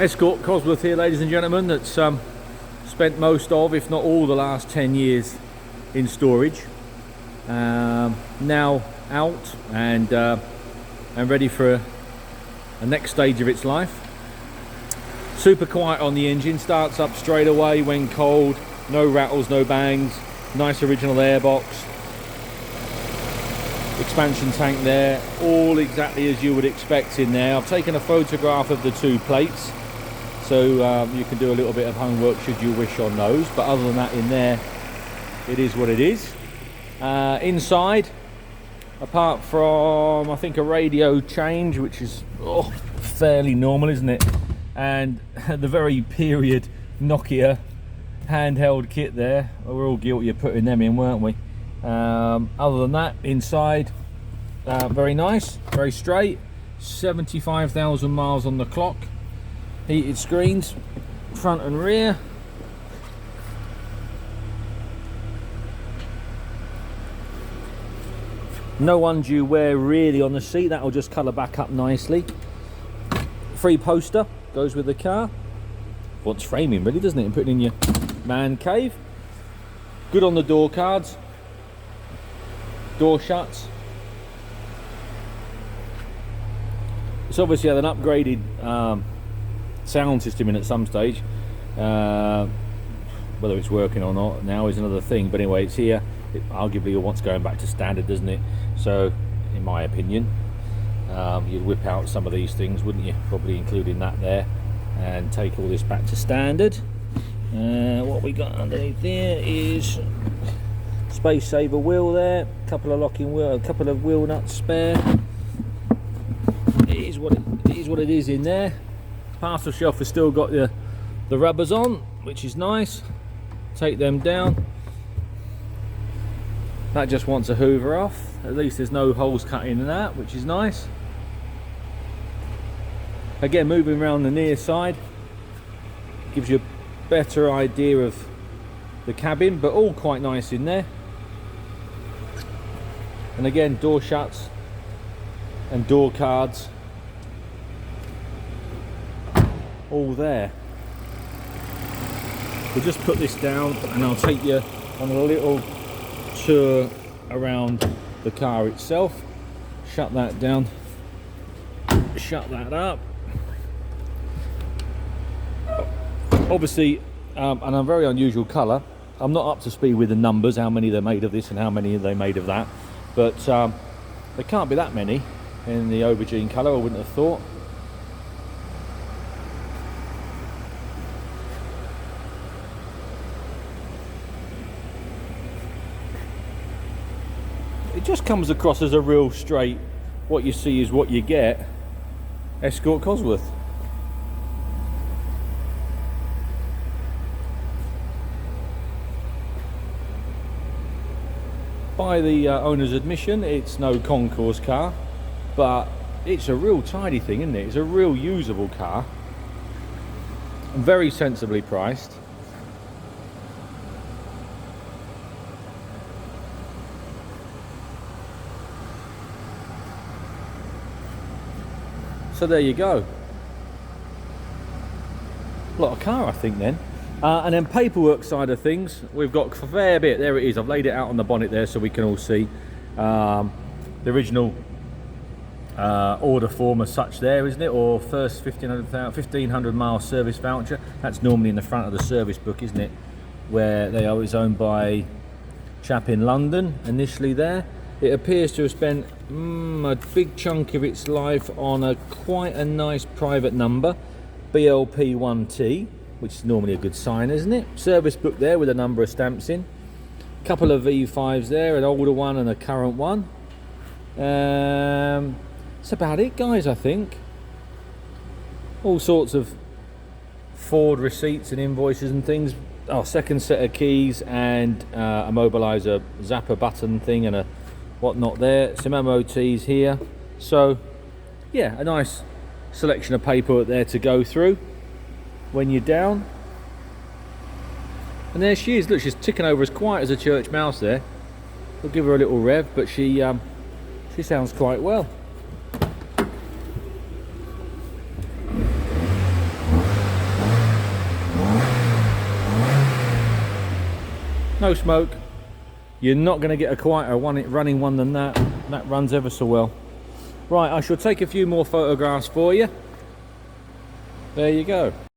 Escort Cosworth here, ladies and gentlemen, that's spent most of, if not all, the last 10 years in storage. Now out and ready for a next stage of its life. Super quiet on the engine, starts up straight away when cold, no rattles, no bangs, nice original airbox, expansion tank there, all exactly as you would expect in there. I've taken a photograph of the two plates, so you can do a little bit of homework should you wish on those, but other than that, in there it is what it is. Inside, apart from I think a radio change, which is fairly normal, isn't it, and the very period Nokia handheld kit there, we're all guilty of putting them in, weren't we? Other than that, inside very nice, very straight, 75,000 miles on the clock, heated screens front and rear, no undue wear really on the seat, that will just colour back up nicely. Free poster goes with the car, wants framing really, doesn't it, and put it in your man cave. Good on the door cards, door shuts. It's obviously had an upgraded sound system in at some stage. Whether it's working or not now is another thing, but anyway, it's here. It arguably wants going back to standard, doesn't it? So in my opinion, you'd whip out some of these things, wouldn't you, probably including that there, and take all this back to standard. What we got underneath there is space saver wheel there, couple of locking wheel, a couple of wheel nuts spare. It is what it is in there. Parcel shelf has still got the rubbers on, which is nice. Take them down. That just wants a hoover off. At least there's no holes cut in that, which is nice. Again, moving around the near side gives you a better idea of the cabin, but all quite nice in there. And again, door shuts and door cards all there. We'll just put this down and I'll take you on a little tour around the car itself. Shut that down, shut that up. Obviously, and a very unusual colour. I'm not up to speed with the numbers, how many they're made of this and how many they made of that, but there can't be that many in the aubergine colour, I wouldn't have thought. It just comes across as a real straight, what you see is what you get, Escort Cosworth. By the owner's admission, it's no concours car, but it's a real tidy thing, isn't it? It's a real usable car, and very sensibly priced. So there you go. A lot of car, I think, then. And then paperwork side of things, we've got a fair bit. There it is. I've laid it out on the bonnet there so we can all see the original order form as such there, isn't it? Or first 1500 mile service voucher. That's normally in the front of the service book, isn't it? Where they are, is owned by a chap in London initially there. It appears to have spent a big chunk of its life on quite a nice private number, BLP1T, which is normally a good sign, isn't it? Service book there with a number of stamps in. Couple of V5s there, an older one and a current one. That's about it, guys, I think. All sorts of Ford receipts and invoices and things. Oh, second set of keys and a mobiliser zapper button thing and a whatnot there. Some MOTs here. So, yeah, a nice selection of paperwork there to go through when you're down. And there she is. Look, she's ticking over as quiet as a church mouse there. We'll give her a little rev, but she sounds quite well. no smoke. You're not going to get a quieter running one than that. That runs ever so well. Right, I shall take a few more photographs for you. There you go.